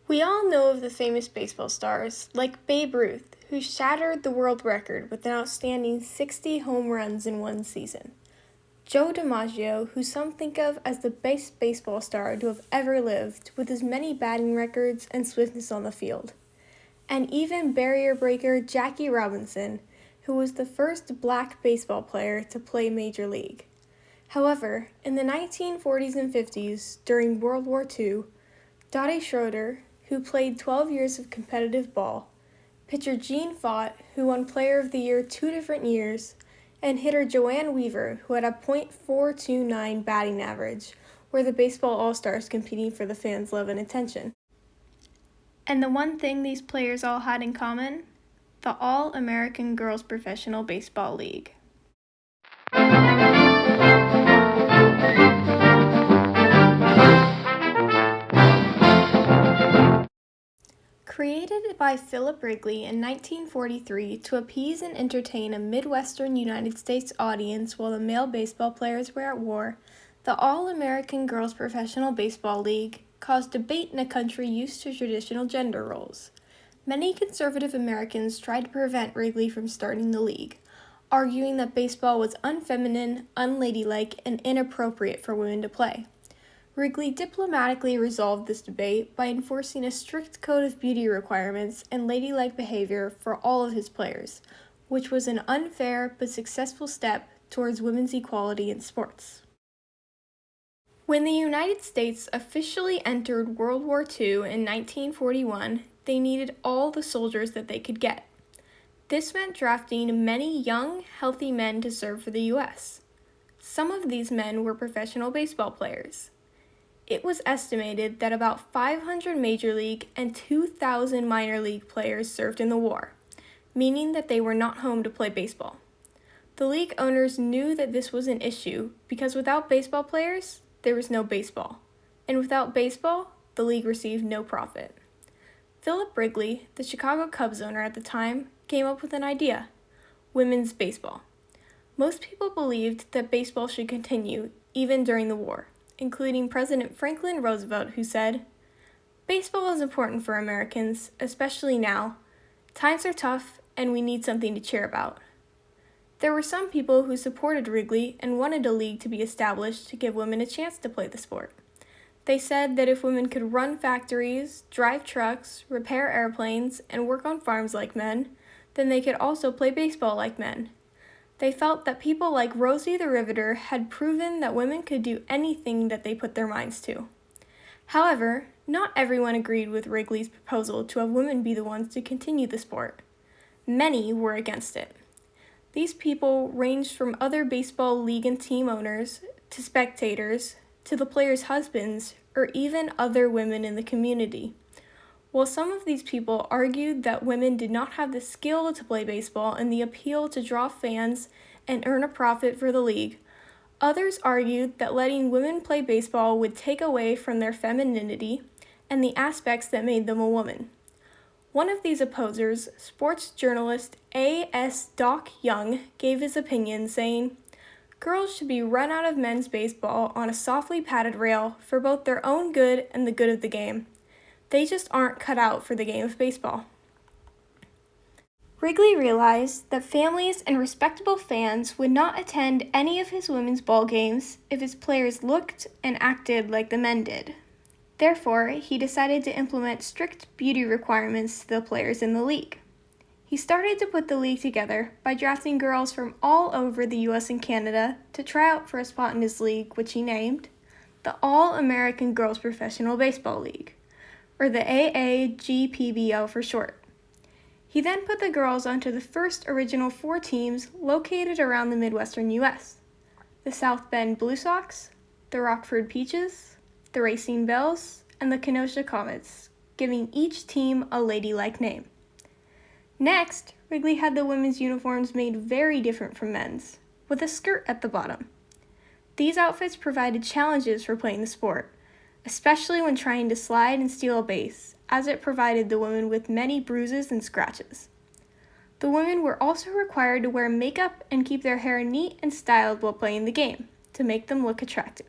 We all know of the famous baseball stars, like Babe Ruth, who shattered the world record with an outstanding 60 home runs in one season. Joe DiMaggio, who some think of as the best baseball star to have ever lived, with his many batting records and swiftness on the field. And even barrier breaker Jackie Robinson, who was the first black baseball player to play Major League. However, in the 1940s and 50s, during World War II, Dottie Schroeder, who played 12 years of competitive ball, pitcher Gene Fott, who won Player of the Year 2 different years, and hitter Joanne Weaver, who had a .429 batting average, were the baseball all-stars competing for the fans' love and attention. And the one thing these players all had in common? The All-American Girls Professional Baseball League. Created by Philip Wrigley in 1943 to appease and entertain a Midwestern United States audience while the male baseball players were at war, the All-American Girls Professional Baseball League caused debate in a country used to traditional gender roles. Many conservative Americans tried to prevent Wrigley from starting the league, arguing that baseball was unfeminine, unladylike, and inappropriate for women to play. Wrigley diplomatically resolved this debate by enforcing a strict code of beauty requirements and ladylike behavior for all of his players, which was an unfair but successful step towards women's equality in sports. When the United States officially entered World War II in 1941, they needed all the soldiers that they could get. This meant drafting many young, healthy men to serve for the U.S. Some of these men were professional baseball players. It was estimated that about 500 major league and 2,000 minor league players served in the war, meaning that they were not home to play baseball. The league owners knew that this was an issue because without baseball players, there was no baseball, and without baseball, the league received no profit. Philip Wrigley, the Chicago Cubs owner at the time, came up with an idea: women's baseball. Most people believed that baseball should continue even during the war, including President Franklin Roosevelt, who said, "Baseball is important for Americans, especially now. Times are tough, and we need something to cheer about." There were some people who supported Wrigley and wanted a league to be established to give women a chance to play the sport. They said that if women could run factories, drive trucks, repair airplanes, and work on farms like men, then they could also play baseball like men. They felt that people like Rosie the Riveter had proven that women could do anything that they put their minds to. However, not everyone agreed with Wrigley's proposal to have women be the ones to continue the sport. Many were against it. These people ranged from other baseball league and team owners, to spectators, to the players' husbands, or even other women in the community. While some of these people argued that women did not have the skill to play baseball and the appeal to draw fans and earn a profit for the league, others argued that letting women play baseball would take away from their femininity and the aspects that made them a woman. One of these opposers, sports journalist A.S. Doc Young, gave his opinion, saying, "Girls should be run out of men's baseball on a softly padded rail for both their own good and the good of the game. They just aren't cut out for the game of baseball." Wrigley realized that families and respectable fans would not attend any of his women's ball games if his players looked and acted like the men did. Therefore, he decided to implement strict beauty requirements to the players in the league. He started to put the league together by drafting girls from all over the US and Canada to try out for a spot in his league, which he named the All-American Girls Professional Baseball League, or the AAGPBL for short. He then put the girls onto the first original 4 teams located around the Midwestern U.S., the South Bend Blue Sox, the Rockford Peaches, the Racine Bells, and the Kenosha Comets, giving each team a ladylike name. Next, Wrigley had the women's uniforms made very different from men's, with a skirt at the bottom. These outfits provided challenges for playing the sport, especially when trying to slide and steal a base, as it provided the women with many bruises and scratches. The women were also required to wear makeup and keep their hair neat and styled while playing the game, to make them look attractive.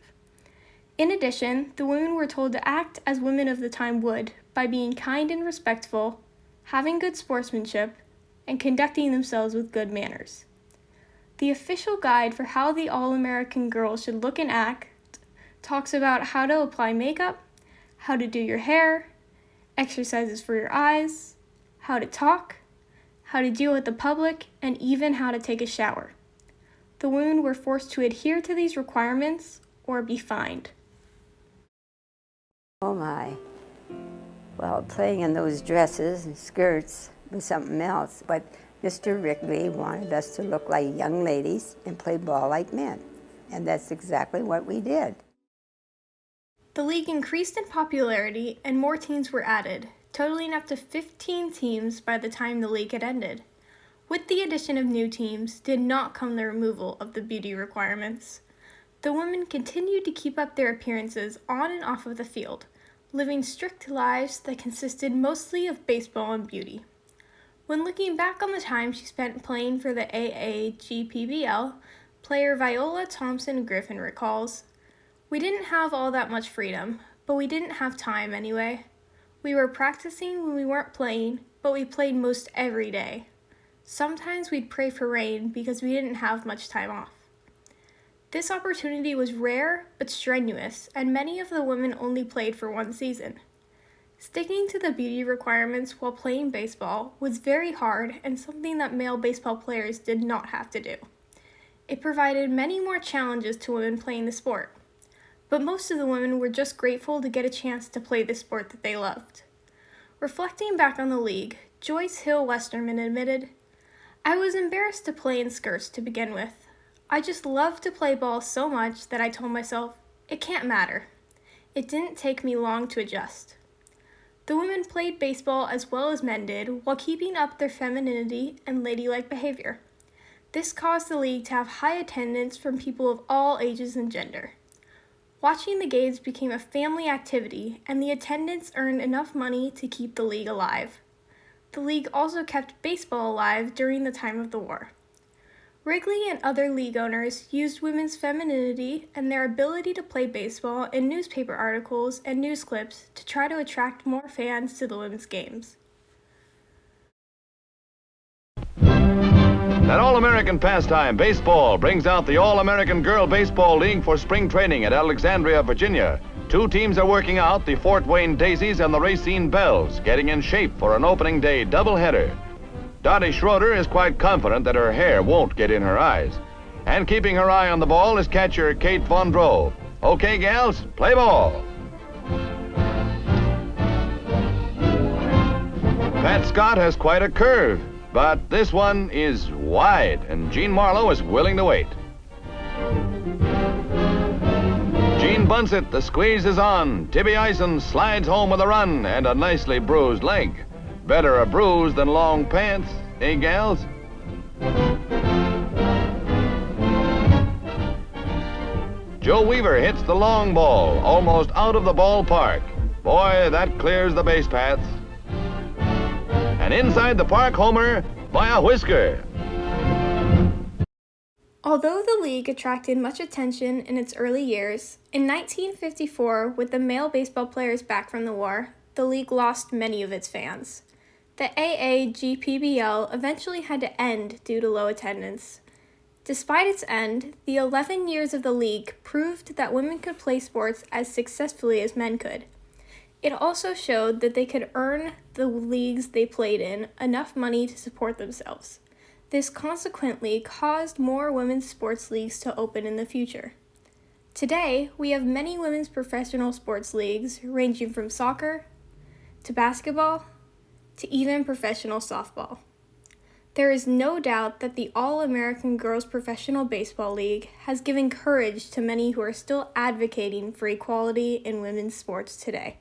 In addition, the women were told to act as women of the time would by being kind and respectful, having good sportsmanship, and conducting themselves with good manners. The official guide for how the All-American girls should look and act talks about how to apply makeup, how to do your hair, exercises for your eyes, how to talk, how to deal with the public, and even how to take a shower. The women were forced to adhere to these requirements or be fined. Oh my. Well, playing in those dresses and skirts was something else, but Mr. Wrigley wanted us to look like young ladies and play ball like men, and that's exactly what we did. The league increased in popularity and more teams were added, totaling up to 15 teams by the time the league had ended. With the addition of new teams did not come the removal of the beauty requirements. The women continued to keep up their appearances on and off of the field, living strict lives that consisted mostly of baseball and beauty. When looking back on the time she spent playing for the AAGPBL, player Viola Thompson Griffin recalls, "We didn't have all that much freedom, but we didn't have time anyway. We were practicing when we weren't playing, but we played most every day. Sometimes we'd pray for rain because we didn't have much time off." This opportunity was rare but strenuous, and many of the women only played for one season. Sticking to the beauty requirements while playing baseball was very hard and something that male baseball players did not have to do. It provided many more challenges to women playing the sport, but most of the women were just grateful to get a chance to play the sport that they loved. Reflecting back on the league, Joyce Hill Westerman admitted, "I was embarrassed to play in skirts to begin with. I just loved to play ball so much that I told myself, it can't matter. It didn't take me long to adjust." The women played baseball as well as men did while keeping up their femininity and ladylike behavior. This caused the league to have high attendance from people of all ages and gender. Watching the games became a family activity, and the attendance earned enough money to keep the league alive. The league also kept baseball alive during the time of the war. Wrigley and other league owners used women's femininity and their ability to play baseball in newspaper articles and news clips to try to attract more fans to the women's games. That All-American pastime, baseball, brings out the All-American Girl Baseball League for spring training at Alexandria, Virginia. Two teams are working out, the Fort Wayne Daisies and the Racine Bells, getting in shape for an opening day doubleheader. Dottie Schroeder is quite confident that her hair won't get in her eyes. And keeping her eye on the ball is catcher Kate Von Drove. Okay, gals, play ball. Pat Scott has quite a curve, but this one is wide, and Gene Marlowe is willing to wait. Gene bunts it, the squeeze is on. Tibby Eisen slides home with a run and a nicely bruised leg. Better a bruise than long pants, eh, gals? Joe Weaver hits the long ball, almost out of the ballpark. Boy, that clears the base paths. And inside the park homer by a whisker. Although the league attracted much attention in its early years, in 1954, with the male baseball players back from the war, the league lost many of its fans. The AAGPBL eventually had to end due to low attendance. Despite its end, the 11 years of the league proved that women could play sports as successfully as men could. It also showed that they could earn the leagues they played in enough money to support themselves. This consequently caused more women's sports leagues to open in the future. Today, we have many women's professional sports leagues ranging from soccer to basketball to even professional softball. There is no doubt that the All-American Girls Professional Baseball League has given courage to many who are still advocating for equality in women's sports today.